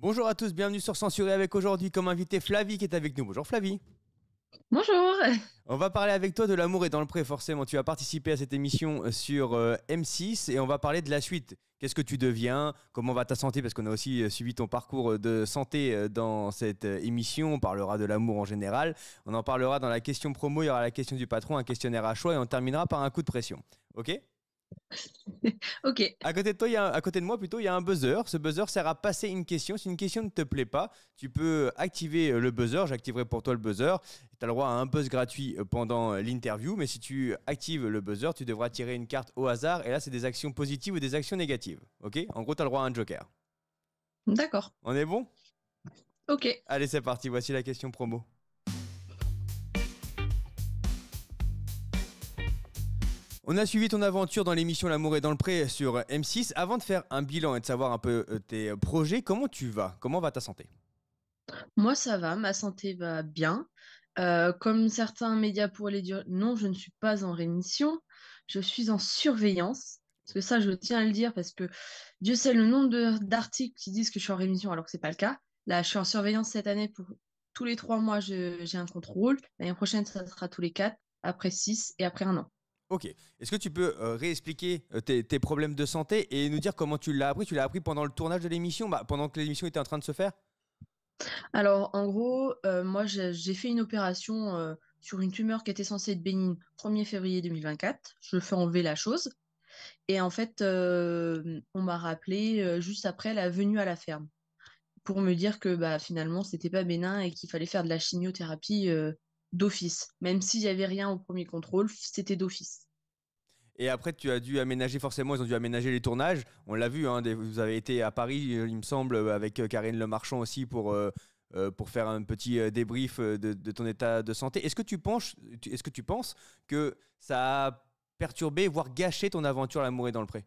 Bonjour à tous, bienvenue sur Censuré avec aujourd'hui comme invité Flavie qui est avec nous. Bonjour Flavie. Bonjour. On va parler avec toi de l'amour et dans le pré forcément. Tu as participé à cette émission sur M6 et on va parler de la suite. Qu'est-ce que tu deviens? Comment va ta santé? Parce qu'on a aussi suivi ton parcours de santé dans cette émission. On parlera de l'amour en général. On en parlera dans la question promo. Il y aura la question du patron, un questionnaire à choix et on terminera par un coup de pression. Ok? Ok, À côté de toi, à côté de moi plutôt, il y a un buzzer. Ce buzzer sert à passer une question. Si une question ne te plaît pas, tu peux activer le buzzer. J'activerai pour toi le buzzer. Tu as le droit à un buzz gratuit pendant l'interview. Mais si tu actives le buzzer, tu devras tirer une carte au hasard. Et là, c'est des actions positives ou des actions négatives. Ok? En gros, tu as le droit à un joker. d'accord. On est bon? Ok. Allez, c'est parti. Voici la question promo. On a suivi ton aventure dans l'émission L'amour est dans le pré sur M6. Avant de faire un bilan et de savoir un peu tes projets, comment tu vas? Comment va ta santé? Moi, ça va, ma santé va bien. Comme certains médias pourraient le dire, non, je ne suis pas en rémission, je suis en surveillance. Parce que ça, je tiens à le dire parce que Dieu sait le nombre d'articles qui disent que je suis en rémission alors que c'est pas le cas. Là, je suis en surveillance cette année pour tous les 3 mois, j'ai un contrôle. L'année prochaine, ça sera tous les 4, après 6 et après un an. Ok. Est-ce que tu peux réexpliquer tes problèmes de santé et nous dire comment tu l'as appris? Tu l'as appris pendant le tournage de l'émission, pendant que l'émission était en train de se faire? Alors, en gros, moi, j'ai fait une opération sur une tumeur qui était censée être bénigne 1er février 2024. Je fais enlever la chose. Et en fait, on m'a rappelé juste après la venue à la ferme pour me dire que bah, finalement, c'était pas bénin et qu'il fallait faire de la chimiothérapie d'office. Même s'il y avait rien au premier contrôle, c'était d'office. Et après, tu as dû aménager, forcément, ils ont dû aménager les tournages. On l'a vu, hein, vous avez été à Paris, il me semble, avec Karine Le Marchand aussi pour faire un petit débrief de ton état de santé. Est-ce que tu penses que ça a perturbé, voire gâché ton aventure L'amour est dans le pré?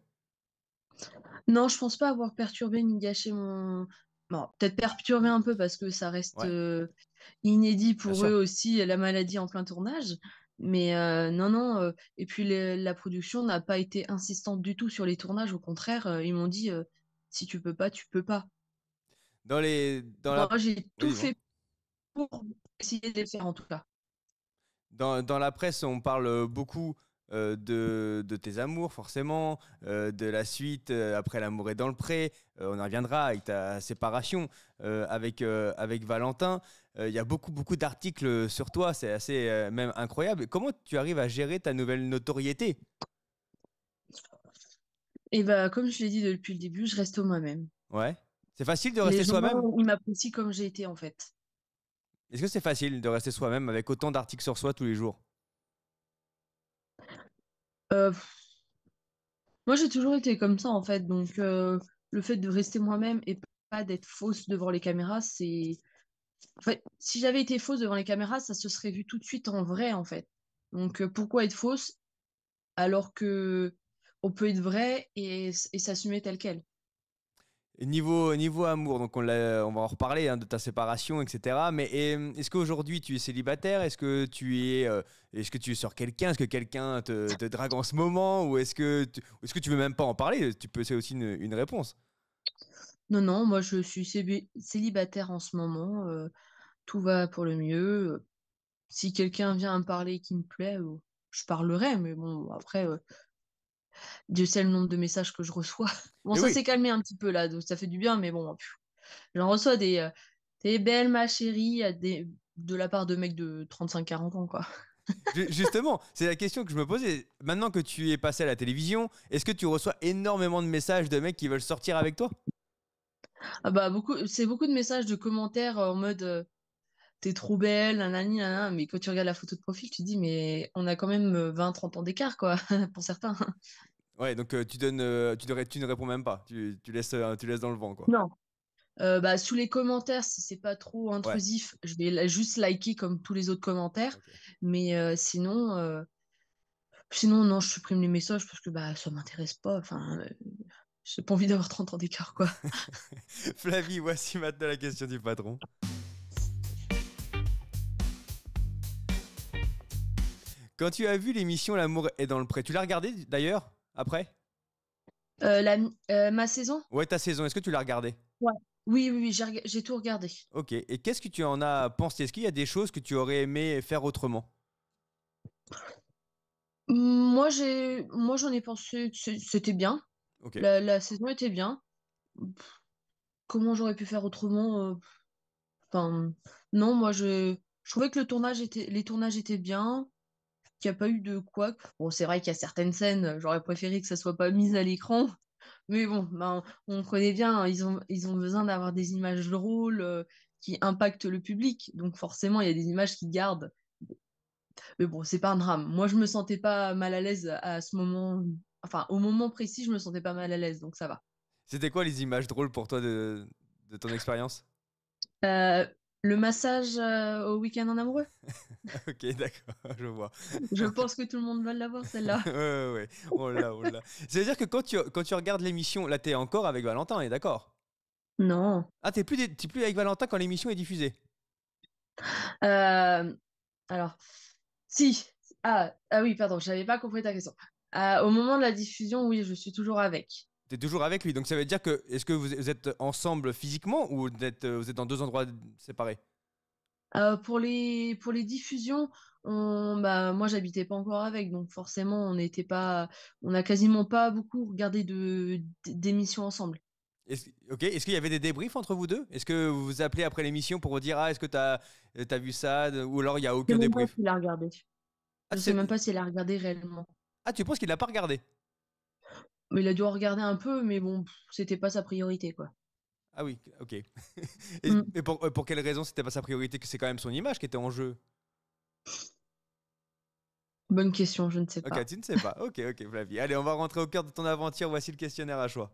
Non, je pense pas avoir perturbé ni gâché mon. Bon, peut-être perturbé un peu parce que ça reste Ouais, inédit bien pour eux sûr. aussi, la maladie en plein tournage. Mais non, non. Et puis la production n'a pas été insistante du tout sur les tournages. Au contraire, ils m'ont dit si tu peux pas, tu peux pas. Dans Moi, la, j'ai oui, tout dis-moi. fait pour essayer de les faire en tout cas. Dans la presse, on parle beaucoup de tes amours, forcément, de la suite après L'amour est dans le pré. On en reviendra avec ta séparation avec Valentin. Il y a beaucoup, beaucoup d'articles sur toi, c'est assez même incroyable. Comment tu arrives à gérer ta nouvelle notoriété? Et bah, comme je l'ai dit depuis le début, je reste moi-même. Ouais. C'est facile de Les rester gens, soi-même? ils m'apprécient comme j'ai été en fait. Est-ce que c'est facile de rester soi-même avec autant d'articles sur soi tous les jours? Euh, Moi, j'ai toujours été comme ça, en fait. Donc, le fait de rester moi-même et pas d'être fausse devant les caméras, c'est. En fait, si j'avais été fausse devant les caméras, ça se serait vu tout de suite en vrai, en fait. Donc, pourquoi être fausse alors que on peut être vrai et s'assumer tel quel? Niveau amour, donc on va en reparler hein, de ta séparation, etc. Mais est-ce qu'aujourd'hui tu es célibataire? Est-ce que tu es sur quelqu'un? Est-ce que quelqu'un te drague en ce moment? Ou est-ce que tu veux même pas en parler? C'est aussi une réponse. Non, non, moi, je suis célibataire en ce moment. Tout va pour le mieux. Si quelqu'un vient me parler qui me plaît, je parlerai. Mais bon, après, Dieu sait le nombre de messages que je reçois. Bon, Mais ça oui, s'est calmé un petit peu là, donc ça fait du bien, mais bon, j'en reçois des belles, ma chérie, de la part de mecs de 35-40 ans, quoi. justement, c'est la question que je me posais. Maintenant que tu es passé à la télévision, est-ce que tu reçois énormément de messages de mecs qui veulent sortir avec toi? Ah bah, c'est beaucoup de messages, de commentaires en mode t'es trop belle, nanani, nanana, mais quand tu regardes la photo de profil, tu te dis, mais on a quand même 20-30 ans d'écart, quoi, pour certains. Ouais, donc tu ne réponds même pas. Tu laisses dans le vent, quoi. Non. Bah, sous les commentaires, si c'est pas trop Ouais. intrusif, je vais juste liker comme tous les autres commentaires. Ok. Mais sinon, non, je supprime les messages parce que bah, ça m'intéresse pas. Enfin, j'ai pas envie d'avoir 30 ans d'écart, quoi. Flavie, voici maintenant la question du patron. Quand tu as vu l'émission L'amour est dans le pré, tu l'as regardé d'ailleurs après? Ma saison? Ouais, ta saison, est-ce que tu l'as regardé? Ouais. Oui, oui, oui, j'ai tout regardé. Ok. Et qu'est-ce que tu en as pensé? Est-ce qu'il y a des choses que tu aurais aimé faire autrement? Moi, j'en ai pensé que c'était bien. Ok. La saison était bien. Comment j'aurais pu faire autrement? Enfin, non, je trouvais que les tournages étaient bien, qu'il n'y a pas eu de quoi. Bon, c'est vrai qu'il y a certaines scènes, j'aurais préféré que ça soit pas mis à l'écran, mais bon, ben, on connaît bien, hein, ils ont besoin d'avoir des images drôles, qui impactent le public, donc forcément, il y a des images qui gardent. Mais bon, c'est pas un drame. Moi, je me sentais pas mal à l'aise à ce moment, enfin, au moment précis, je me sentais pas mal à l'aise, donc ça va. C'était quoi les images drôles pour toi de ton expérience? Euh, le massage, au week-end en amoureux? Ok, d'accord, je vois. Je pense que tout le monde va l'avoir, celle-là. Ouais, ouais, ouais. On l'a, on l'a. C'est-à-dire que quand tu regardes l'émission, là, t'es encore avec Valentin, on est d'accord? Non. Ah, t'es plus avec Valentin quand l'émission est diffusée. Euh, alors, si. Ah oui, pardon, j'avais pas compris ta question. Au moment de la diffusion, oui, je suis toujours avec. T'es toujours avec lui, donc ça veut dire que est-ce que vous êtes ensemble physiquement ou vous êtes dans deux endroits séparés? Pour les diffusions, moi, j'habitais pas encore avec, donc forcément, on n'a quasiment pas beaucoup regardé d'émissions ensemble. Ok, est-ce qu'il y avait des débriefs entre vous deux? Est-ce que vous vous appelez après l'émission pour vous dire ah est-ce que t'as vu ça ou alors il y a Je aucun sais même pas débrief? s'il a regardé. Ah Je sais même pas s'il a regardé réellement. tu penses qu'il l'a pas regardé? Mais il a dû en regarder un peu, mais bon, c'était pas sa priorité, quoi. Ah oui, ok. Hmm. Et pour quelle raison c'était pas sa priorité que c'est quand même son image qui était en jeu? Bonne question, je ne sais Ok, pas. tu ne sais pas. Ok, ok, Flavie. Allez, on va rentrer au cœur de ton aventure. Voici le questionnaire à choix.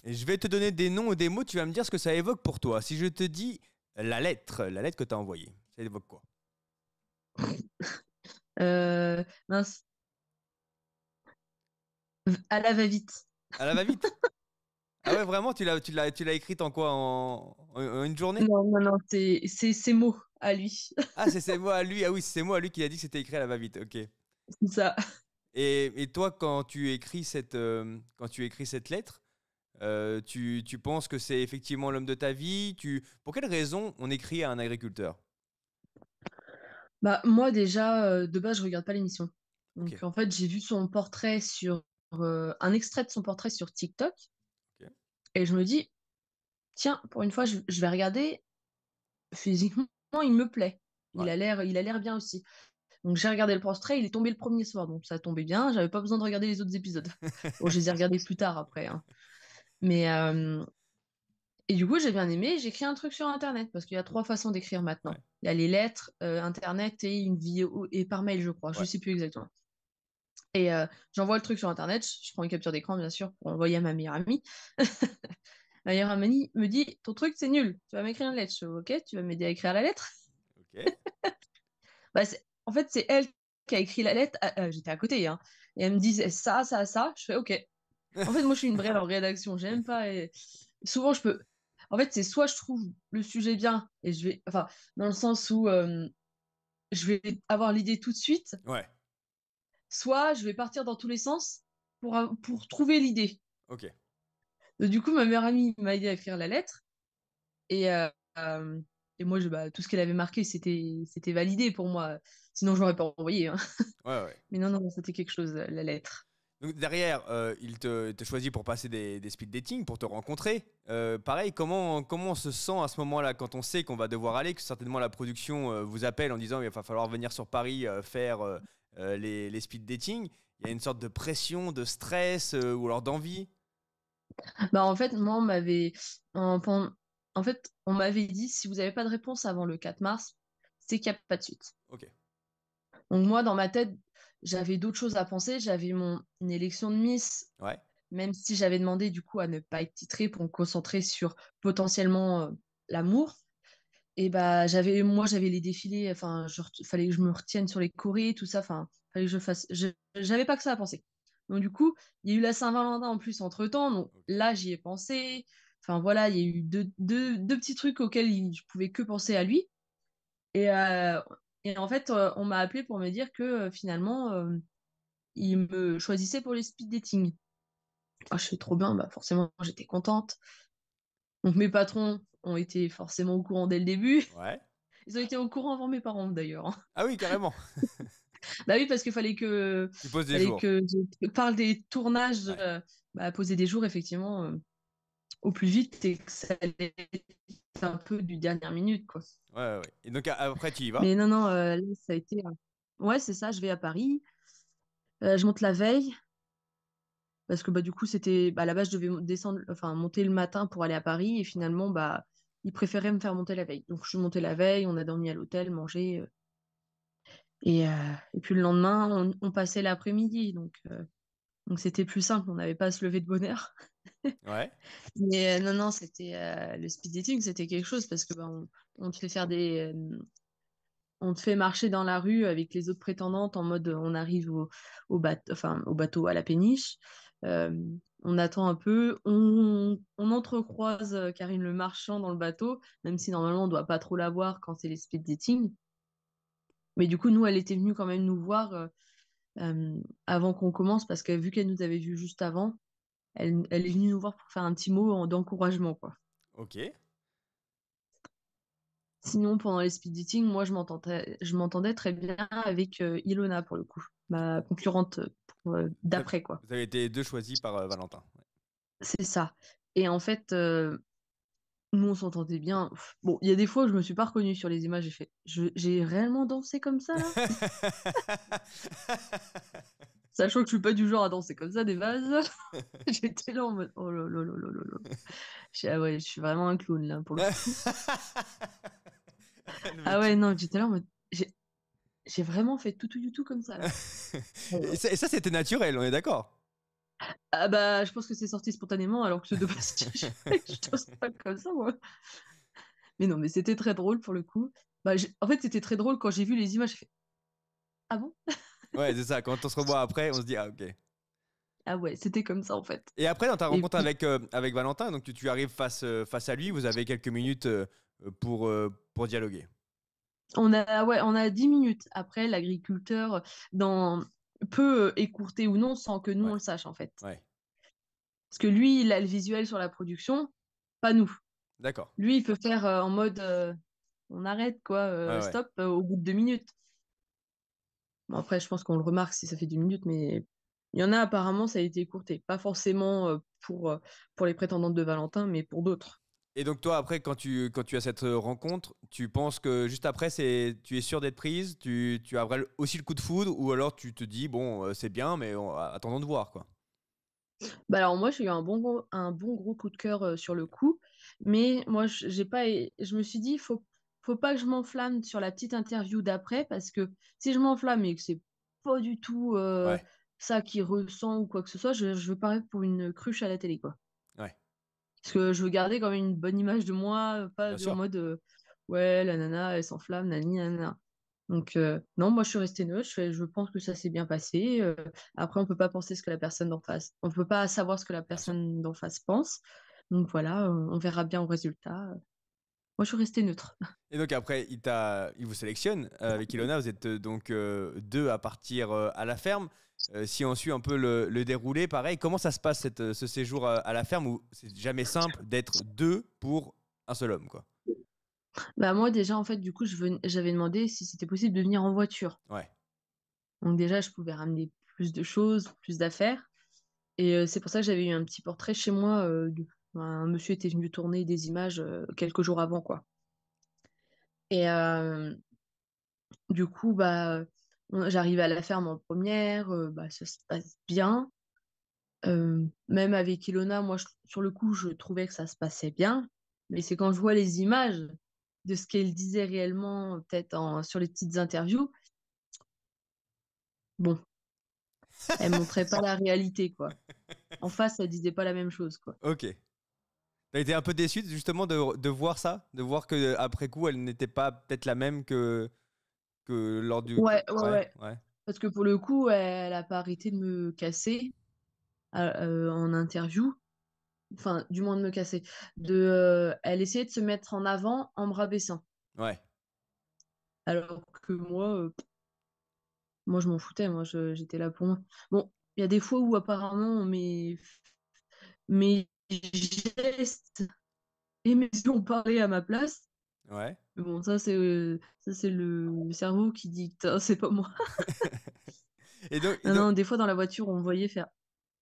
Et je vais te donner des noms ou des mots, tu vas me dire ce que ça évoque pour toi. Si je te dis la lettre que tu as envoyée, ça évoque quoi? Mince, à la va-vite. À la va-vite? Ah ouais, vraiment, tu l'as écrite en quoi? En une journée? Non, non, non, c'est ses mots à lui. Ah, c'est moi à lui. Ah oui, c'est moi à lui qui a dit que c'était écrit à la va-vite. Ok. C'est ça. Et toi, quand tu écris cette lettre, tu penses que c'est effectivement l'homme de ta vie? Pour quelle raison on écrit à un agriculteur? Bah, moi, déjà, de base, je regarde pas l'émission. Ok. Donc, en fait, j'ai vu son portrait un extrait de son portrait sur TikTok. Ok. Et je me dis, tiens, pour une fois, je vais regarder. Physiquement, il me plaît. Ouais. Il a l'air bien aussi. Donc, j'ai regardé le portrait. Il est tombé le premier soir. Donc, ça tombait bien. J'avais pas besoin de regarder les autres épisodes. Bon, je les ai regardés plus tard après, hein. Mais, et du coup, j'ai bien aimé. J'ai écrit un truc sur Internet parce qu'il y a trois façons d'écrire maintenant. Ouais. Il y a les lettres, Internet et une vidéo et par mail, je crois. Je Ouais. sais plus exactement. Et j'envoie le truc sur Internet. Je prends une capture d'écran, bien sûr, pour envoyer à ma meilleure amie. Ma meilleure amie me dit, ton truc, c'est nul. Tu vas m'écrire une lettre. Je fais, ok, tu vas m'aider à écrire la lettre. Ok. Bah, en fait, c'est elle qui a écrit la lettre. J'étais à côté, hein. Et elle me dit, c'est ça, ça, ça. Je fais, ok. En fait, moi, je suis une brêle en rédaction. J'aime pas. Souvent, je peux. En fait, c'est soit je trouve le sujet bien et je vais. Enfin, dans le sens où je vais avoir l'idée tout de suite, Ouais. soit je vais partir dans tous les sens pour trouver l'idée. Ok. Du coup, ma meilleure amie m'a aidé à écrire la lettre et, euh, euh, et moi, tout ce qu'elle avait marqué, c'était validé pour moi. Sinon, je l'aurais pas envoyé, hein. Ouais, ouais. Mais non, non, c'était quelque chose, la lettre. Donc derrière, il te choisit pour passer des speed dating, pour te rencontrer. Pareil, comment on se sent à ce moment-là quand on sait qu'on va devoir aller, que certainement la production vous appelle en disant il va falloir venir sur Paris faire les speed dating. Il y a une sorte de pression, de stress ou alors d'envie. Bah, en fait, moi, en fait, on m'avait dit, si vous n'avez pas de réponse avant le 4 mars, c'est qu'il n'y a pas de suite. Ok. Donc moi, dans ma tête, j'avais d'autres choses à penser. J'avais une élection de Miss, Ouais. même si j'avais demandé du coup à ne pas être titrée pour me concentrer sur potentiellement l'amour. Et bah moi j'avais les défilés. Enfin, fallait que je me retienne sur les chorés, tout ça. Enfin, fallait que je fasse. J'avais pas que ça à penser. Donc du coup, il y a eu la Saint-Valentin en plus entre-temps. Donc Ok. là, j'y ai pensé. Enfin voilà, il y a eu deux petits trucs auxquels je pouvais que penser à lui. Et, euh, et en fait, on m'a appelé pour me dire que finalement, il me choisissait pour les speed dating. Ah, je fais trop bien, bah forcément j'étais contente. Donc mes patrons ont été forcément au courant dès le début. Ouais. Ils ont été au courant avant mes parents d'ailleurs, hein. Ah oui, carrément. Bah oui, parce qu'il fallait que Tu poses des jours. je parle des tournages, Ouais. bah, poser des jours effectivement au plus vite et que ça allait être un peu du dernière minute quoi. Ouais, ouais, ouais. Et donc après, tu y vas. Mais non, non, là, ça a été. Ouais, c'est ça, je vais à Paris. Je monte la veille, parce que bah, du coup, c'était. Bah, à la base, je devais descendre, enfin, monter le matin pour aller à Paris, et Ouais. finalement, bah, ils préféraient me faire monter la veille. Donc, je suis montée la veille, on a dormi à l'hôtel, mangé. Et puis le lendemain, on passait l'après-midi. Donc c'était plus simple, on n'avait pas à se lever de bonne heure. Ouais. Mais non, non, c'était le speed dating, c'était quelque chose parce que bah, on te fait faire on te fait marcher dans la rue avec les autres prétendantes en mode on arrive au bateau à la péniche. Euh, on attend un peu, on entrecroise Karine le Marchand dans le bateau, même si normalement on doit pas trop la voir quand c'est les speed dating. Mais du coup, nous, elle était venue quand même nous voir euh, avant qu'on commence parce que vu qu'elle nous avait vus juste avant, elle est venue nous voir pour faire un petit mot d'encouragement, quoi. Ok. Sinon, pendant les speed dating, moi, je m'entendais très bien avec Ilona, pour le coup, ma concurrente Vous avez, d'après, quoi. vous avez été deux choisis par Valentin. Ouais. C'est ça. Et en fait, nous, on s'entendait bien. Bon, il y a des fois où je me suis pas reconnue sur les images. J'ai fait, j'ai réellement dansé comme ça, là? Sachant que je suis pas du genre à danser comme ça, des bases. J'étais là en mode, oh là là là là là là. Ah ouais, je suis vraiment un clown, là, pour le coup. Mais Ah ouais, tu- non, j'étais là en mode, j'ai vraiment fait tout comme ça, là. Et ça, c'était naturel, on est d'accord. Ah bah, je pense que c'est sorti spontanément, alors que de base, je danse pas comme ça, moi. Mais non, mais c'était très drôle pour le coup. Bah, en fait, c'était très drôle quand j'ai vu les images. J'ai fait, ah bon? Ouais, c'est ça. Quand on se revoit après, on se dit, ah, ok. Ah ouais, c'était comme ça en fait. Et après, dans ta Et rencontre puis, avec Valentin, donc tu arrives face à lui, vous avez quelques minutes pour dialoguer. ouais, on a 10 minutes. Après, l'agriculteur dans... peut écourter ou non sans que nous, on Ouais, le sache en fait. ouais. Parce que lui, il a le visuel sur la production, pas nous. D'accord. Lui, il peut faire en mode on arrête quoi, Ouais, ouais. stop, au bout de 2 minutes. Bon, après, je pense qu'on le remarque si ça fait 2 minutes, mais il y en a apparemment, ça a été écourté. Pas forcément pour les prétendantes de Valentin, mais pour d'autres. Et donc toi, après, quand tu as cette rencontre, tu penses que juste après, tu es sûr d'être prise, tu as aussi le coup de foudre, ou alors tu te dis, bon, c'est bien, mais attendons de voir, quoi. Bah alors moi, j'ai eu un bon gros coup de cœur sur le coup, mais moi, j'ai pas, je me suis dit, faut pas que je m'enflamme sur la petite interview d'après, parce que si je m'enflamme et que c'est pas du tout Ouais, ça qui ressent ou quoi que ce soit, je veux paraître pour une cruche à la télé, quoi. ouais, Parce que je veux garder quand même une bonne image de moi, pas bien en sûr. mode ouais, la nana, elle s'enflamme, nani, nanana. Donc, non, moi je suis restée neutre, je pense que ça s'est bien passé. Après, on peut pas penser ce que la personne d'en face, on peut pas savoir ce que la Bien sûr. personne d'en face pense. Donc voilà, on verra bien au résultat. Moi, je suis restée neutre. Et donc après, il vous sélectionne avec Ilona. Vous êtes donc deux à partir à la ferme. Si on suit un peu le déroulé, pareil, comment ça se passe ce séjour à la ferme où c'est jamais simple d'être deux pour un seul homme, quoi. Bah moi déjà, en fait, du coup, j'avais demandé si c'était possible de venir en voiture. Ouais, Donc déjà, je pouvais ramener plus de choses, plus d'affaires. Et c'est pour ça que j'avais eu un petit portrait chez moi. Un monsieur était venu tourner des images quelques jours avant, quoi. Et du coup, bah, j'arrive à la ferme en première, bah, ça se passe bien. Même avec Ilona, moi, sur le coup, je trouvais que ça se passait bien. Mais c'est quand je vois les images de ce qu'elle disait réellement, peut-être sur les petites interviews, bon, elle montrait pas la réalité, quoi. En face, elle disait pas la même chose, quoi. ok. T'as été un peu déçu justement de voir ça, de voir que après coup, elle n'était pas peut-être la même que lors du. Ouais, ouais, Ouais, ouais. ouais, Parce que pour le coup, elle a pas arrêté de me casser en interview. Enfin, du moins de me casser. Elle essayait de se mettre en avant en me rabaissant. ouais. Alors que moi je m'en foutais. J'étais là pour moi. Bon, il y a des fois où apparemment on met. mes gestes et mes yeux ont parlé à ma place. Ouais. Mais bon, ça, c'est le cerveau qui dicte, hein, c'est pas moi. Et Non, donc, non, des fois, dans la voiture, on me voyait faire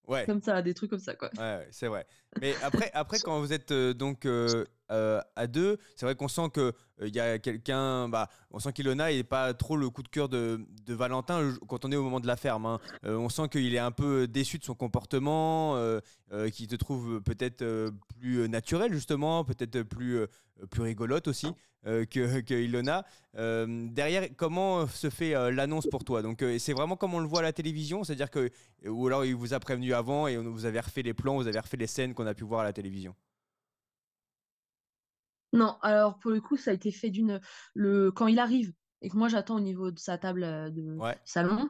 ouais. comme ça, des trucs comme ça, quoi. Ouais, ouais, c'est vrai. Mais après quand vous êtes donc à deux, c'est vrai qu'on sent que il y a quelqu'un, bah, on sent qu'Ilona n'est pas trop le coup de cœur de Valentin quand on est au moment de la ferme, hein. On sent qu'il est un peu déçu de son comportement, qu'il te trouve peut-être plus naturel justement, peut-être plus rigolote aussi que Ilona. Derrière, comment se fait l'annonce pour toi? Donc c'est vraiment comme on le voit à la télévision, c'est-à-dire que ou alors il vous a prévenu avant et vous avez refait les plans, vous avez refait les scènes qu'on a pu voir à la télévision. Non, alors pour le coup, ça a été fait quand il arrive et que moi j'attends au niveau de sa table de Ouais, salon,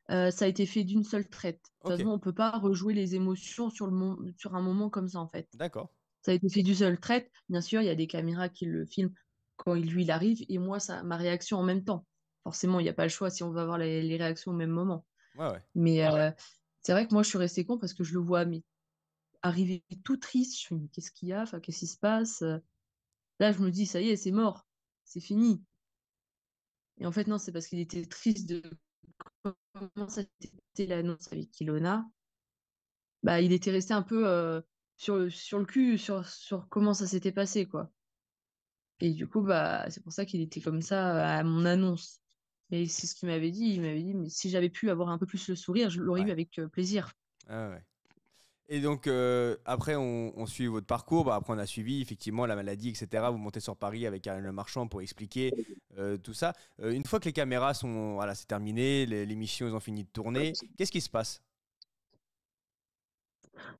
ça a été fait d'une seule traite. De toute ok, façon, on peut pas rejouer les émotions sur un moment comme ça en fait. d'accord. Ça a été fait d'une seule traite. Bien sûr, il y a des caméras qui le filment quand lui il arrive et moi ma réaction en même temps. Forcément, il n'y a pas le choix si on va avoir les réactions au même moment. Ouais, ouais, Mais c'est vrai que moi je suis restée con parce que je le vois mais arriver tout triste. Je fais mais qu'est-ce qu'il y a? Enfin, qu'est-ce qui se passe? Là, je me dis, ça y est, c'est mort, c'est fini. Et en fait, non, c'est parce qu'il était triste de comment ça c'était l'annonce avec Ilona. Bah, il était resté un peu sur le cul, sur comment ça s'était passé, quoi. Et du coup, bah, c'est pour ça qu'il était comme ça à mon annonce. Et c'est ce qu'il m'avait dit. Il m'avait dit, mais si j'avais pu avoir un peu plus le sourire, je l'aurais eu ouais, avec plaisir. ouais, ouais. Et donc après on suit votre parcours, bah, après on a suivi effectivement la maladie, etc. Vous montez sur Paris avec Ariel Le Marchand pour expliquer tout ça. Une fois que les caméras sont, voilà, c'est terminé, l'émission ils ont fini de tourner, qu'est-ce qui se passe?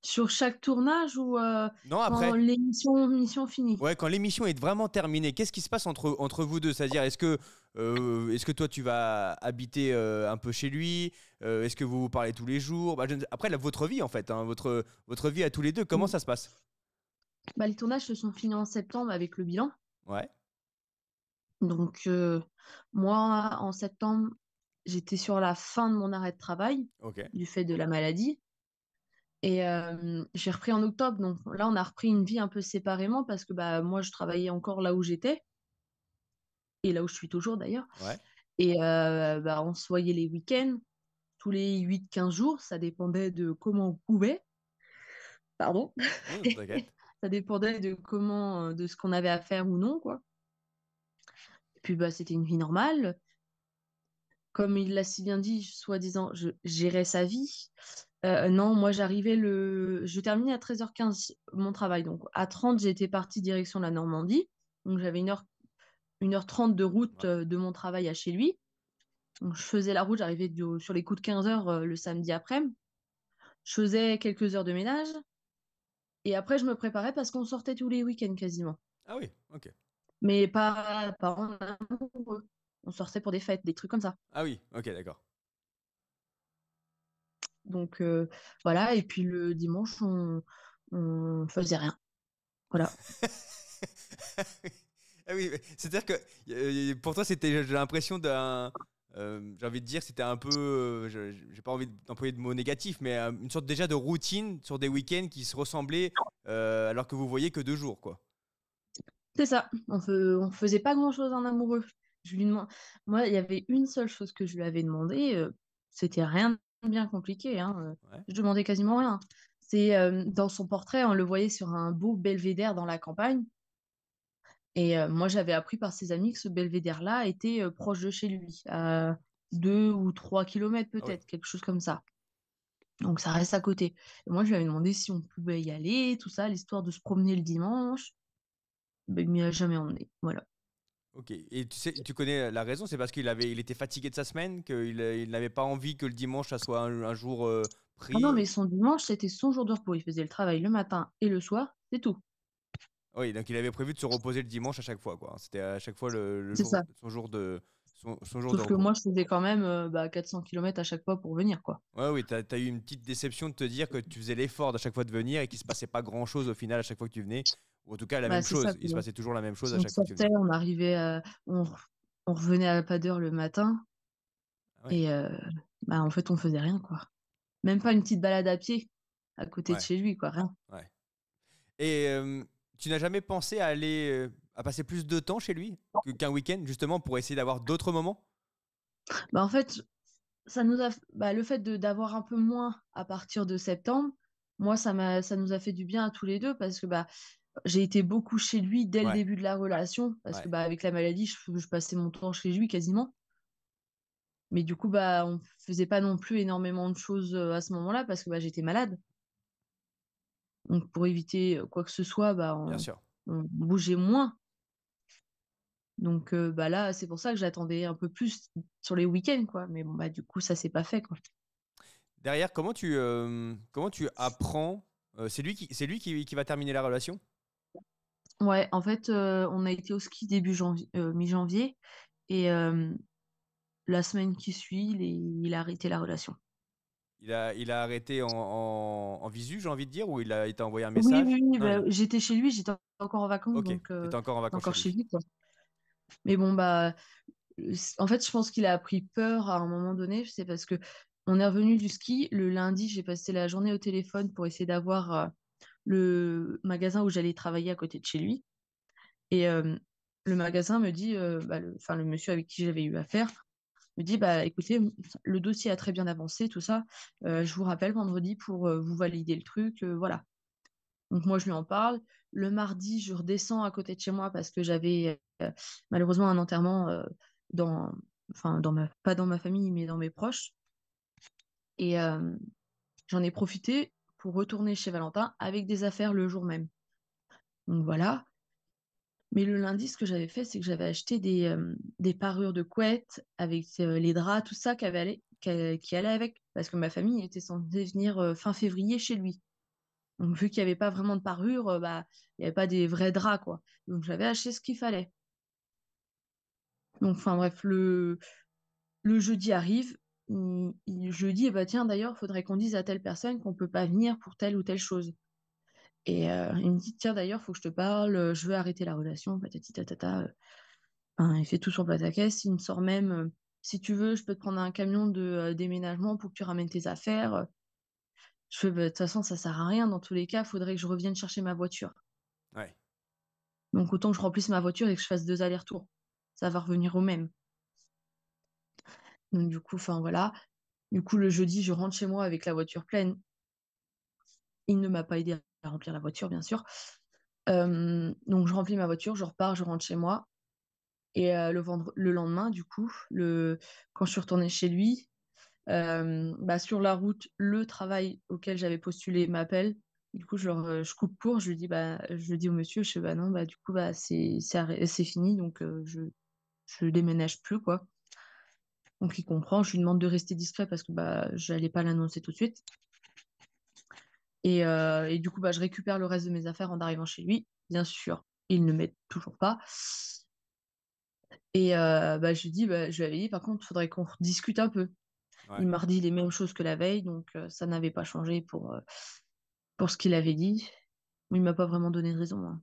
Sur chaque tournage ou Non, quand après. l'émission finit. Ouais, quand l'émission est vraiment terminée, qu'est-ce qui se passe entre vous deux? C'est-à-dire, est-ce que toi tu vas habiter un peu chez lui? Est-ce que vous vous parlez tous les jours? Bah, après, votre vie en fait, hein, votre vie à tous les deux, comment ça se passe? Bah, les tournages se sont finis en septembre avec le bilan. Ouais, Donc, moi, en septembre, j'étais sur la fin de mon arrêt de travail ok, du fait de la maladie. Et j'ai repris en octobre. Donc là, on a repris une vie un peu séparément parce que bah, moi, je travaillais encore là où j'étais et là où je suis toujours d'ailleurs. ouais, Et bah, on se voyait les week-ends, tous les 8-15 jours. Ça dépendait de comment on pouvait. Pardon. t'inquiète. Ça dépendait de de ce qu'on avait à faire ou non, quoi. Et puis, bah, c'était une vie normale. Comme il l'a si bien dit, soi-disant, je gérais sa vie. Non, moi je terminais à 13h15 mon travail. Donc à 30, j'étais partie direction la Normandie. Donc j'avais 1h30 de route Ouais. de mon travail à chez lui. Donc je faisais la route, j'arrivais sur les coups de 15h le samedi après-midi. Je faisais quelques heures de ménage. Et après, je me préparais parce qu'on sortait tous les week-ends quasiment. Ah oui, ok. Mais pas en amoureux. On sortait pour des fêtes, des trucs comme ça. Ah oui, ok, d'accord. Donc voilà, et puis le dimanche, on faisait rien. Voilà. Ah oui, c'est-à-dire que pour toi, c'était, j'ai l'impression d'un, j'ai envie de dire, c'était un peu, j'ai pas envie d'employer de mots négatifs, mais une sorte déjà de routine sur des week-ends qui se ressemblaient alors que vous voyez que 2 jours, quoi. C'est ça, on faisait pas grand-chose en amoureux. Je lui demande... Moi, il y avait une seule chose que je lui avais demandé, c'était rien de bien compliqué, hein, Ouais. je demandais quasiment rien. C'est dans son portrait, on le voyait sur un beau belvédère dans la campagne. Et moi, j'avais appris par ses amis que ce belvédère-là était proche de chez lui, à 2 ou 3 kilomètres Ah oui. peut-être, quelque chose comme ça. Donc ça reste à côté. Et moi, je lui avais demandé si on pouvait y aller, tout ça, l'histoire de se promener le dimanche. Ben, il m'y a jamais emmené. Voilà. Ok. Et tu sais, tu connais la raison, c'est parce il était fatigué de sa semaine, il n'avait pas envie que le dimanche ça soit un jour Ah non, mais pris. son dimanche, c'était son jour de repos. Il faisait le travail le matin et le soir, c'est tout. Oui, donc il avait prévu de se reposer le dimanche à chaque fois, quoi. C'était à chaque fois le C'est jour, ça. son jour de Sauf que repos. moi, je faisais quand même 400 kilomètres à chaque fois pour venir, quoi. Ouais, oui, t'as eu une petite déception de te dire que tu faisais l'effort à chaque fois de venir et qu'il se passait pas grand-chose au final à chaque fois que tu venais. Ou en tout cas, la Bah, même c'est ça. chose. Il se passait toujours la même chose à On chaque fois que tu sortait, venais. on arrivait, on revenait à pas d'heure le matin Ah ouais. et bah, en fait, on faisait rien, quoi. Même pas une petite balade à pied. à côté de Ouais, chez lui, quoi, rien. ouais. Et tu n'as jamais pensé à aller, à passer plus de temps chez lui qu'un week-end, justement, pour essayer d'avoir d'autres moments? Bah, en fait, ça nous a, bah, le fait d'avoir un peu moins à partir de septembre, moi, ça nous a fait du bien à tous les deux parce que bah, j'ai été beaucoup chez lui dès le Ouais, début de la relation parce que ouais. bah, avec la maladie, je passais mon temps chez lui quasiment. Mais du coup, bah, on faisait pas non plus énormément de choses à ce moment-là parce que bah, j'étais malade. Donc, pour éviter quoi que ce soit, bah, Bien sûr. on bougeait moins. Donc, bah, là, c'est pour ça que j'attendais un peu plus sur les week-ends, quoi. Mais bon, bah, du coup, ça s'est pas fait, quoi. Derrière, comment tu apprends c'est lui qui va terminer la relation? Ouais, en fait, on a été au ski début janvier, mi-janvier. Et la semaine qui suit, il a arrêté la relation. Il a arrêté en visu, j'ai envie de dire, ou il t'a envoyé un Oui, message? oui, oui, Non, bah, j'étais chez lui, j'étais encore en vacances, ok, donc t'étais encore en vacances chez encore chez lui. lui, quoi. Mais bon, bah, en fait, je pense qu'il a pris peur à un moment donné. C'est parce que on est revenu du ski. Le lundi, j'ai passé la journée au téléphone pour essayer d'avoir le magasin où j'allais travailler à côté de chez lui. Et le magasin me dit, bah, enfin, le monsieur avec qui j'avais eu affaire, me dit, bah, écoutez, le dossier a très bien avancé, tout ça. Je vous rappelle vendredi pour vous valider le truc, voilà. Donc moi, je lui en parle. Le mardi, je redescends à côté de chez moi parce que j'avais malheureusement un enterrement dans, enfin, pas dans ma famille, mais dans mes proches. Et j'en ai profité pour retourner chez Valentin avec des affaires le jour même. Donc voilà. Mais le lundi, ce que j'avais fait, c'est que j'avais acheté des parures de couettes avec les draps, tout ça qui allait avec. Parce que ma famille était censée venir fin février chez lui. Donc, vu qu'il n'y avait pas vraiment de parure, bah, il n'y avait pas des vrais draps, quoi. Donc, j'avais acheté ce qu'il fallait. Donc, enfin, bref, le jeudi arrive. Je dis, eh ben, tiens, d'ailleurs, il faudrait qu'on dise à telle personne qu'on ne peut pas venir pour telle ou telle chose. Et il me dit, tiens, d'ailleurs, il faut que je te parle, je veux arrêter la relation, patati tatata. Enfin, il fait tout son pataquès. Il me sort même, si tu veux, je peux te prendre un camion de déménagement pour que tu ramènes tes affaires. Je fais, bah, de toute façon, ça sert à rien. Dans tous les cas, il faudrait que je revienne chercher ma voiture. Ouais, Donc autant que je remplisse ma voiture et que je fasse 2 allers-retours. Ça va revenir au même. Donc du coup, enfin voilà. Du coup, le jeudi, je rentre chez moi avec la voiture pleine. Il ne m'a pas aidé à remplir la voiture, bien sûr. Donc je remplis ma voiture, je repars, je rentre chez moi. Et le lendemain, du coup, quand je suis retournée chez lui, bah, sur la route, le travail auquel j'avais postulé m'appelle. Du coup, je coupe court, je lui dis au monsieur, je fais bah non, bah du coup, bah c'est fini, donc je déménage plus, quoi. Donc il comprend, je lui demande de rester discret parce que bah j'allais pas l'annoncer tout de suite. Et du coup, bah, je récupère le reste de mes affaires en arrivant chez lui. Bien sûr, il ne m'aide toujours pas. Et bah, je lui avais dit, par contre, il faudrait qu'on discute un peu. Il ouais. m'a redit les mêmes choses que la veille, donc ça n'avait pas changé pour ce qu'il avait dit. Il m'a pas vraiment donné de raison, hein.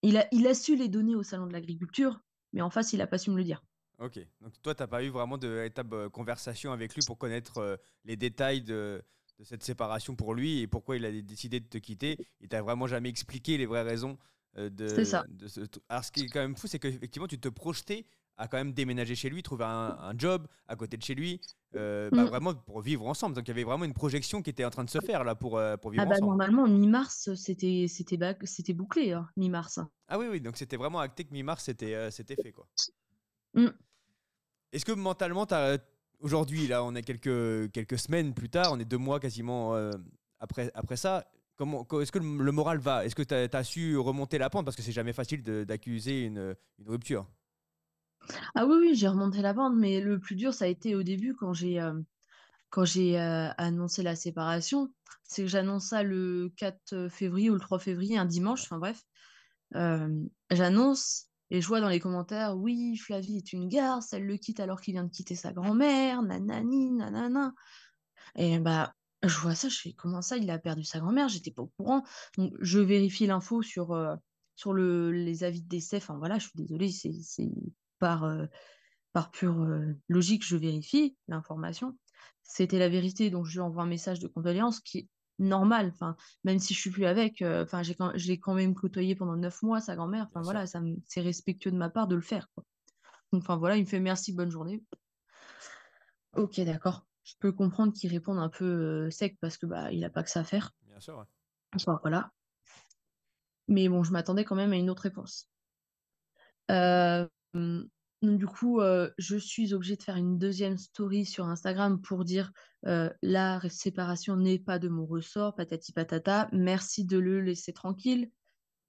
Il a su les donner au salon de l'agriculture, mais en face, il a pas su me le dire. Ok. Donc toi, t'as pas eu vraiment de véritable conversation avec lui pour connaître les détails de cette séparation pour lui et pourquoi il a décidé de te quitter. Il t'a vraiment jamais expliqué les vraies raisons C'est ça. de ce. Alors ce qui est quand même fou, c'est qu'effectivement, tu te projetais à quand même déménager chez lui, trouver un job à côté de chez lui, bah, Mm. vraiment pour vivre ensemble. Donc il y avait vraiment une projection qui était en train de se faire là pour Ah vivre bah ensemble. normalement, mi-mars, c'était bouclé, hein, mi-mars. Ah oui, oui, donc c'était vraiment acté que mi-mars, c'était fait, quoi. Mm. Est-ce que mentalement, aujourd'hui, là, on est quelques semaines plus tard, on est 2 mois quasiment après ça, est-ce que le moral va? Est-ce que tu as su remonter la pente? Parce que c'est jamais facile d'accuser une rupture. Ah oui, oui, j'ai remonté la pente, mais le plus dur, ça a été au début quand j'ai annoncé la séparation. C'est que j'annonce ça le 4 février ou le 3 février, un dimanche, Ouais. enfin bref. J'annonce et je vois dans les commentaires, oui, Flavie est une garce, elle le quitte alors qu'il vient de quitter sa grand-mère, nanani, nanana. Et bah, je vois ça, je fais, comment ça, il a perdu sa grand-mère? J'étais pas au courant. Donc, je vérifie l'info sur les avis de décès. Enfin, voilà, je suis désolée, c'est par, euh, par pure logique, je vérifie l'information. C'était la vérité, donc je lui envoie un message de condoléances normal. Enfin, même si je suis plus avec, enfin, je l'ai quand même côtoyé pendant 9 mois, sa grand-mère. Enfin, Bien sûr. voilà, c'est respectueux de ma part de le faire, quoi. Donc, enfin, voilà, il me fait merci, bonne journée. Ok, d'accord. Je peux comprendre qu'il réponde un peu sec parce que bah il a pas que ça à faire. Bien sûr, ouais. Enfin, voilà. Mais bon, je m'attendais quand même à une autre réponse. Euh, donc, du coup, je suis obligée de faire une deuxième story sur Instagram pour dire la séparation n'est pas de mon ressort, patati patata. Merci de le laisser tranquille,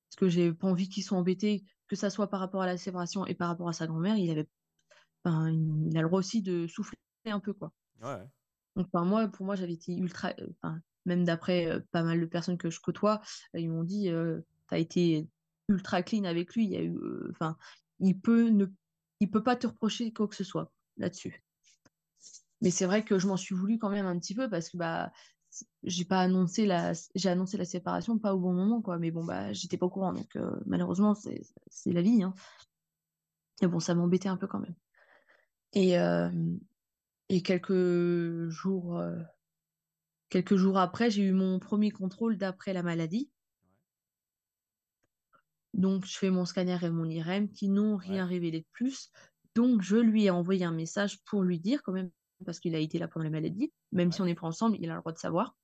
parce que j'ai pas envie qu'ils soient embêtés, que ça soit par rapport à la séparation et par rapport à sa grand-mère. Enfin, il a le droit aussi de souffler un peu, quoi. Ouais, ouais. Donc, enfin, moi, pour moi, j'avais été ultra. Enfin, même d'après pas mal de personnes que je côtoie, ils m'ont dit t'as été ultra clean avec lui. Il y a eu, enfin, il peut ne, il peut pas te reprocher quoi que ce soit là-dessus. Mais c'est vrai que je m'en suis voulu quand même un petit peu parce que bah, j'ai annoncé la séparation pas au bon moment, quoi. Mais bon, bah, j'étais pas au courant, donc malheureusement, c'est la vie, hein. Et bon, ça m'embêtait un peu quand même. Et, euh, et quelques jours après, j'ai eu mon premier contrôle d'après la maladie. Donc, je fais mon scanner et mon IRM qui n'ont rien Ouais. révélé de plus. Donc, je lui ai envoyé un message pour lui dire quand même, parce qu'il a été là pendant la maladie, même si Ouais. on n'est pas ensemble, il a le droit de savoir.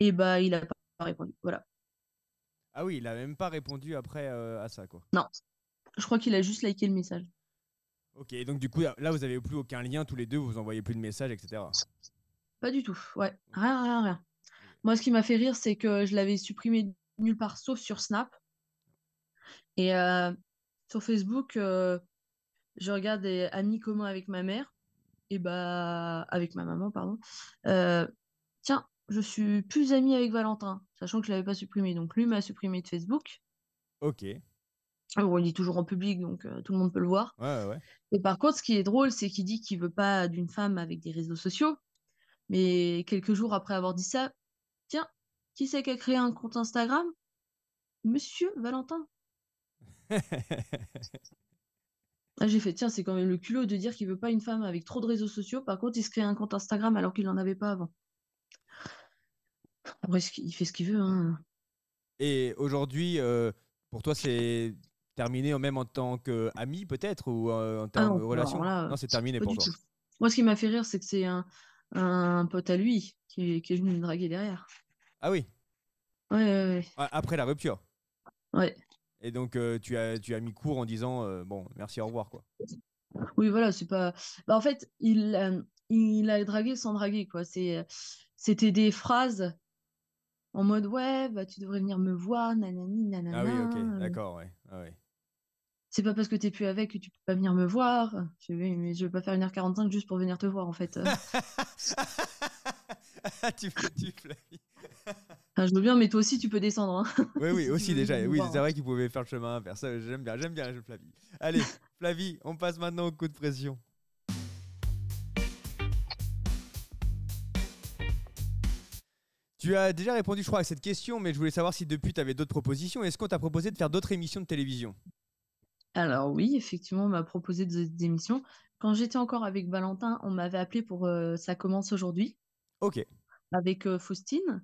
Et bah, il n'a pas répondu. Voilà. Ah oui, il a même pas répondu après à ça, quoi. Non, je crois qu'il a juste liké le message. Ok, donc du coup, là, vous avez plus aucun lien tous les deux, vous envoyez plus de messages, etc. Pas du tout. Ouais, Ok, rien, rien, rien. ok. Moi, ce qui m'a fait rire, c'est que je l'avais supprimé nulle part sauf sur Snap. Et sur Facebook, je regarde des amis communs avec ma mère. Et bah, avec ma maman, pardon. Euh, Tiens, je suis plus amie avec Valentin, sachant que je l'avais pas supprimé. Donc lui m'a supprimé de Facebook. Ok. Ouais, Bon, il est toujours en public, donc tout le monde peut le voir. ouais, ouais. Et par contre, ce qui est drôle, c'est qu'il dit qu'il veut pas d'une femme avec des réseaux sociaux. Mais quelques jours après avoir dit ça, tiens, qui c'est qui a créé un compte Instagram? Monsieur Valentin. Ah, j'ai fait, tiens, c'est quand même le culot de dire qu'il veut pas une femme avec trop de réseaux sociaux. Par contre, il se crée un compte Instagram alors qu'il n'en avait pas avant. Après, il fait ce qu'il veut, hein. Et aujourd'hui, pour toi, c'est terminé même en tant qu'ami, peut-être, ou en Ah termes de non, alors relation? là, Non, c'est terminé pas pour du toi. tout. Moi, ce qui m'a fait rire, c'est que c'est un pote à lui qui est venu me draguer derrière. Ah oui, Ouais, ouais, après la rupture. ouais. Ouais. Et donc, tu as mis court en disant, bon, merci, au revoir, quoi. Oui, voilà, c'est pas. Bah, en fait, il a dragué sans draguer, quoi. C'était des phrases en mode, ouais, bah, tu devrais venir me voir, nanani, Ah oui, ok, nanana. d'accord, ouais. Ah ouais. C'est pas parce que t'es plus avec que tu peux pas venir me voir. Je vais, mais je vais pas faire 1h45 juste pour venir te voir, en fait. Tu Flavie. Enfin, je veux bien, mais toi aussi, tu peux descendre, hein, Oui, oui, si tu aussi veux déjà. venir me Oui, voir, c'est hein. vrai qu'il pouvait faire le chemin inverse. Ça, j'aime bien Flavie. Allez, Flavie, on passe maintenant au coup de pression. Tu as déjà répondu, je crois, à cette question, mais je voulais savoir si depuis tu avais d'autres propositions. Est-ce qu'on t'a proposé de faire d'autres émissions de télévision? Alors oui, effectivement, on m'a proposé des émissions. Quand j'étais encore avec Valentin, on m'avait appelé pour Ça commence aujourd'hui Ok, avec Faustine.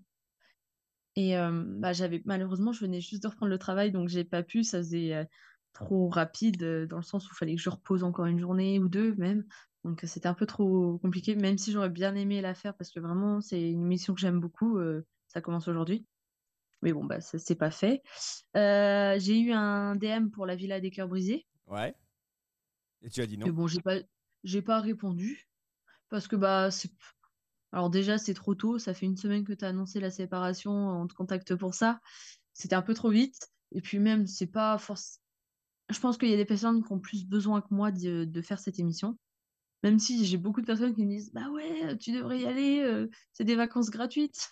Et bah, malheureusement, je venais juste de reprendre le travail, donc j'ai pas pu. Ça faisait trop rapide dans le sens où il fallait que je repose encore une journée ou deux même. Donc c'était un peu trop compliqué, même si j'aurais bien aimé la faire parce que vraiment, c'est une émission que j'aime beaucoup. Ça commence aujourd'hui. Mais bon, bah, ça c'est pas fait. J'ai eu un DM pour la Villa des Cœurs Brisés. ouais. Et tu as dit Mais non? bon, j'ai pas répondu parce que bah alors déjà c'est trop tôt, ça fait une semaine que tu as annoncé la séparation, on te contacte pour ça. C'était un peu trop vite et puis même c'est pas force. Je pense qu'il y a des personnes qui ont plus besoin que moi de faire cette émission. Même si j'ai beaucoup de personnes qui me disent bah ouais, tu devrais y aller, c'est des vacances gratuites.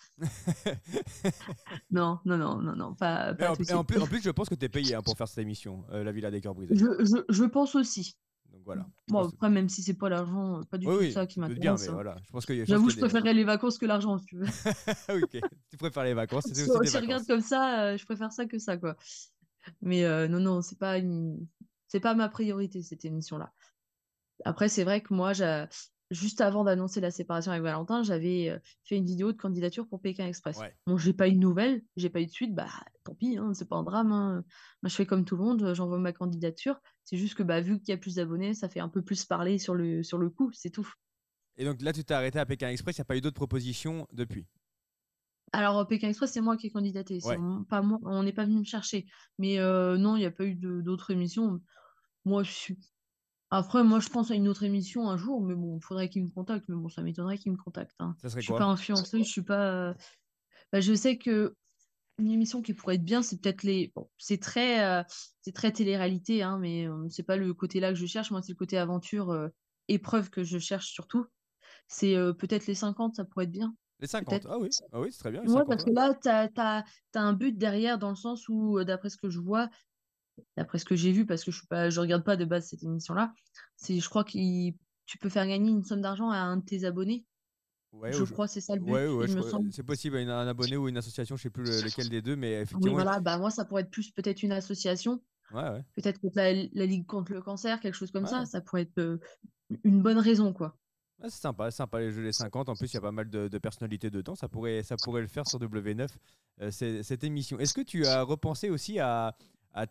Non, non, non, non, non, pas tout de Et en suite. plus, je pense que tu es payé hein, pour faire cette émission, La Villa des Cœurs Brisés. Je pense aussi. Donc voilà. Je Bon, pense que... après, même si c'est pas l'argent, pas du Oui, tout oui, ça qui tu te doutes bien, m'intéresse, mais hein. voilà. Je pense J'avoue, qu'il je y a des... préférerais les vacances que l'argent, si tu veux. Ah oui, ok. Tu préfères les vacances, c'était Si aussi des si on regarde vacances. comme ça, je préfère ça que ça, quoi. Mais non, non, c'est pas ma priorité, cette émission-là. Après, c'est vrai que moi, juste avant d'annoncer la séparation avec Valentin, j'avais fait une vidéo de candidature pour Pékin Express. Ouais. Bon, j'ai pas eu de nouvelles, j'ai pas eu de suite, bah tant pis, hein, c'est pas un drame, hein. Moi, je fais comme tout le monde, j'envoie ma candidature. C'est juste que bah, vu qu'il y a plus d'abonnés, ça fait un peu plus parler sur le coup, c'est tout. Et donc là, tu t'es arrêté à Pékin Express, il n'y a pas eu d'autres propositions depuis. Alors, Pékin Express, c'est moi qui ai candidaté, Ouais. pas moi, on n'est pas venu me chercher. Mais non, il n'y a pas eu d'autres émissions. Moi, après, moi, je pense à une autre émission un jour, mais bon, il faudrait qu'ils me contactent. Mais bon, ça m'étonnerait qu'ils me contactent, hein. Ça serait Je suis pas quoi? influenceuse, je suis pas. Bah, je sais que une émission qui pourrait être bien, c'est peut-être les. Bon, c'est très télé-réalité, hein, mais c'est pas le côté là que je cherche. Moi, c'est le côté aventure, épreuve que je cherche surtout. C'est peut-être les 50, ça pourrait être bien. Les 50. Peut-être. Ah oui, c'est très bien, les Ouais, 50, parce ouais. que là, t'as un but derrière dans le sens où, d'après ce que je vois, d'après ce que j'ai vu, parce que je regarde pas de base cette émission-là, je crois que tu peux faire gagner une somme d'argent à un de tes abonnés. Ouais, Je crois, c'est ça le but, ouais, ouais, il me semble. c'est possible, un abonné ou une association, je sais plus lequel des deux, mais Oui, effectivement, voilà, bah moi, ça pourrait être plus peut-être une association, ouais, ouais, peut-être contre la Ligue contre le cancer, quelque chose comme ouais. ça pourrait être une bonne raison, quoi. Ouais, c'est sympa les jeux les 50. En plus, il y a pas mal de personnalités dedans. Ça pourrait le faire sur W9, cette émission. Est-ce que tu as repensé aussi à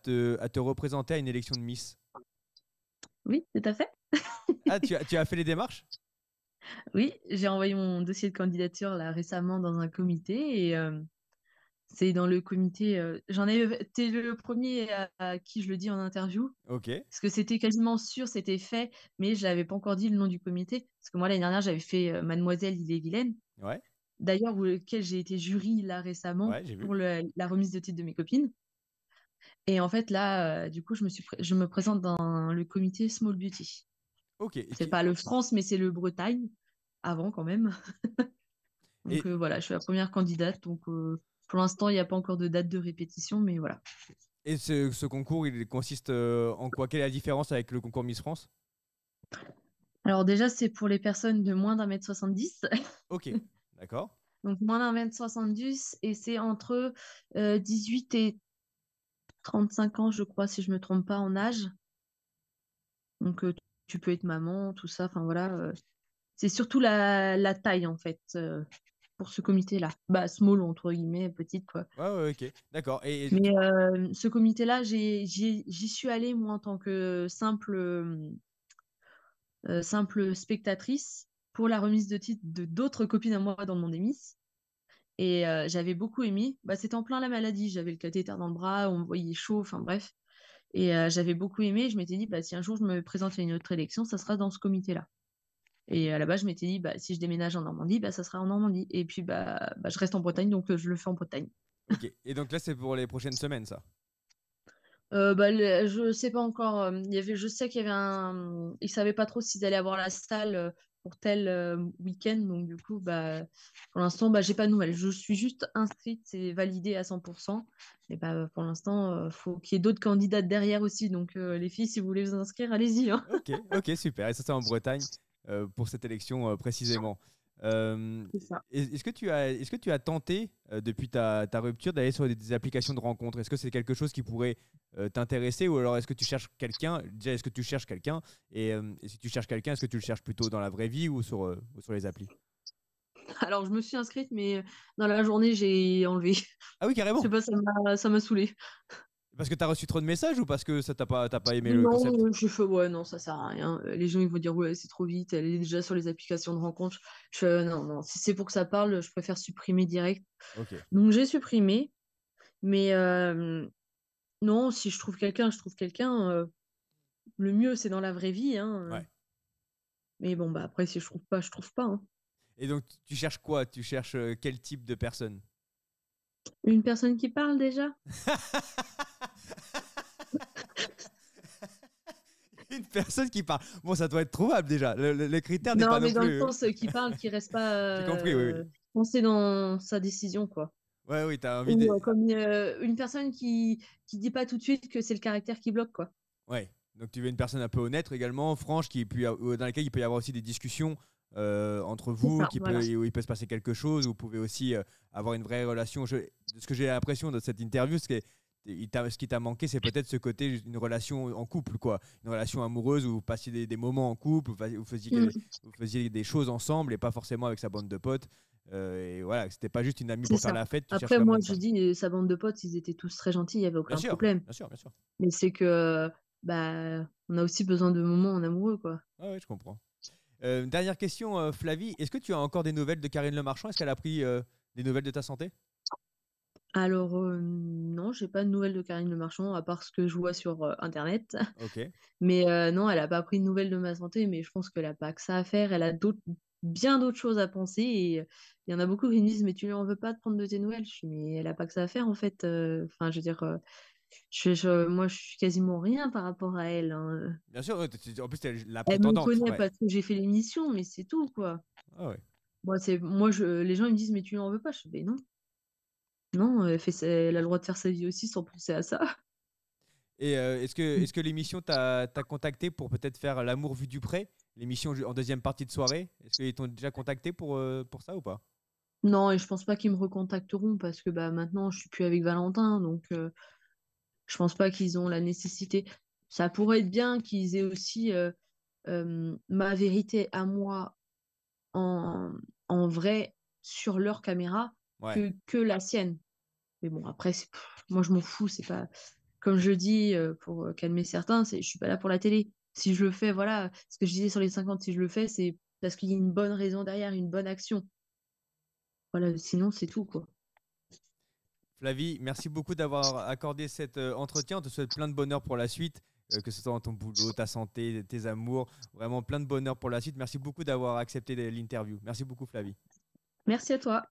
te représenter à une élection de Miss? Oui, tout à fait. Ah, tu as fait les démarches? Oui, j'ai envoyé mon dossier de candidature là récemment dans un comité et c'est dans le comité. T'es le premier à qui je le dis en interview, Ok, parce que c'était quasiment sûr, c'était fait, mais je n'avais pas encore dit le nom du comité. Parce que moi, l'année dernière, j'avais fait Mademoiselle Ille-et-Vilaine, ouais, d'ailleurs, lequel j'ai été jury là récemment ouais, j'ai vu. pour la remise de titre de mes copines. Et en fait, là, du coup, je me présente dans le comité Small Beauty. Ok, C'est pas le France, mais c'est le Bretagne, avant quand même. Donc et, voilà, je suis la première candidate. Donc pour l'instant, il n'y a pas encore de date de répétition, mais voilà. et ce concours, il consiste en quoi? Quelle est la différence avec le concours Miss France? Alors déjà, c'est pour les personnes de moins d'un mètre 70. Ok, d'accord. Donc moins d'un mètre 70 et c'est entre 18 et 35 ans, je crois, si je me trompe pas en âge. Donc tu peux être maman, tout ça. Enfin voilà, c'est surtout la taille en fait pour ce comité-là. Bah small entre guillemets, petite quoi. Ouais, ouais, ok, d'accord. Mais ce comité-là, j'y suis allée moi en tant que simple spectatrice pour la remise de titre de d'autres copines à moi dans le monde des Miss. Et j'avais beaucoup aimé. Bah, c'était en plein la maladie. J'avais le cathéter dans le bras, on me voyait chaud, enfin bref. Et j'avais beaucoup aimé. Je m'étais dit, bah, si un jour je me présente à une autre élection, ça sera dans ce comité-là. Et à la base, je m'étais dit, bah, si je déménage en Normandie, bah, ça sera en Normandie. Et puis, bah, je reste en Bretagne, donc je le fais en Bretagne. Ok, et donc là, c'est pour les prochaines semaines, ça? Bah, je sais pas encore. Je sais qu'il y avait ils savaient pas trop s'ils allaient avoir la salle pour tel week-end. Donc, du coup, bah, pour l'instant, bah, j'ai pas de nouvelles. Je suis juste inscrite, c'est validé à 100%. Et bah, pour l'instant, faut qu'il y ait d'autres candidates derrière aussi. Donc, les filles, si vous voulez vous inscrire, allez-y, hein. Ok, ok, super. Et ça, c'est en Bretagne pour cette élection précisément. Euh, C'est ça. est-ce que tu as tenté, depuis ta rupture, d'aller sur des applications de rencontres? Est-ce que c'est quelque chose qui pourrait t'intéresser ou alors est-ce que tu cherches quelqu'un? Déjà, est-ce que tu cherches quelqu'un? Et si tu cherches quelqu'un, est-ce que tu le cherches plutôt dans la vraie vie ou sur les applis? Alors, je me suis inscrite, mais dans la journée, j'ai enlevé. Ah oui, Je sais carrément. pas, ça m'a saoulée. Parce que tu as reçu trop de messages ou parce que ça t'as pas aimé le Non, concept? je fais, ouais, non, ça sert à rien. Les gens, ils vont dire, ouais, c'est trop vite, elle est déjà sur les applications de rencontre. Je fais, non, non, si c'est pour que ça parle, je préfère supprimer direct. Ok, Donc, j'ai supprimé, mais non, si je trouve quelqu'un, je trouve quelqu'un. Le mieux, c'est dans la vraie vie, hein. ouais. Mais bon, bah après, si je trouve pas, je trouve pas, hein. Et donc, tu cherches quoi? Tu cherches quel type de personne? Une personne qui parle déjà? Une personne qui parle. Bon, ça doit être trouvable déjà. Le critère n'est pas Non, non mais dans le plus. sens qui parle, qui reste pas J'ai compris, oui, oui. coincé dans sa décision, quoi. Ouais, oui, t'as envie Ou de. comme une personne qui dit pas tout de suite que c'est le caractère qui bloque, quoi. Ouais. Donc, tu veux une personne un peu honnête également, franche, dans laquelle il peut y avoir aussi des discussions entre C'est vous, ça, voilà. où il peut se passer quelque chose. Vous pouvez aussi avoir une vraie relation. De ce que j'ai l'impression de cette interview, c'est que ce qui t'a manqué, c'est peut-être ce côté, une relation en couple, quoi. Une relation amoureuse où vous passiez des moments en couple, Mm. vous faisiez des choses ensemble et pas forcément avec sa bande de potes. Et voilà, c'était pas juste une amie C'est pour faire ça. la fête, tu cherches Après, vraiment moi, une je femme. dis, sa bande de potes, ils étaient tous très gentils, il n'y avait Bien aucun sûr, problème. bien sûr, bien sûr. Mais c'est que, bah, on a aussi besoin de moments en amoureux, quoi. Ouais, ouais, je comprends. Dernière question, Flavie, est-ce que tu as encore des nouvelles de Karine Le Marchand? Est-ce qu'elle a pris des nouvelles de ta santé? Alors, non, j'ai pas de nouvelles de Karine Le Marchand, à part ce que je vois sur Internet. Ok. Mais non, elle a pas pris de nouvelles de ma santé, mais je pense qu'elle a pas que ça à faire. Elle a bien d'autres choses à penser. Et il y en a beaucoup qui me disent, mais tu lui en veux pas de prendre de tes nouvelles? Je dis, mais elle a pas que ça à faire, en fait. Enfin, je veux dire, moi, je suis quasiment rien par rapport à elle, hein. Bien sûr, ouais, en plus, t'es la Elle me prétendante. connaît Ouais. parce que j'ai fait l'émission, mais c'est tout, quoi. Ah ouais. Les gens ils me disent, mais tu lui en veux pas? Je dis, ben non, non, elle a le droit de faire sa vie aussi sans penser à ça. Et est-ce que l'émission t'a contacté pour peut-être faire L'amour vu du près, l'émission en deuxième partie de soirée? Est-ce qu'ils t'ont déjà contacté pour ça ou pas? Non, et je pense pas qu'ils me recontacteront parce que bah maintenant je suis plus avec Valentin, donc je pense pas qu'ils ont la nécessité. Ça pourrait être bien qu'ils aient aussi ma vérité à moi en, en vrai sur leur caméra Ouais. que la sienne. Mais bon, après, moi je m'en fous, c'est pas. Comme je dis, pour calmer certains, je suis pas là pour la télé. Si je le fais, voilà, ce que je disais sur les 50, si je le fais, c'est parce qu'il y a une bonne raison derrière, une bonne action. Voilà, sinon c'est tout, quoi. Flavie, merci beaucoup d'avoir accordé cet entretien. On te souhaite plein de bonheur pour la suite, que ce soit dans ton boulot, ta santé, tes amours. Vraiment plein de bonheur pour la suite. Merci beaucoup d'avoir accepté l'interview. Merci beaucoup, Flavie. Merci à toi.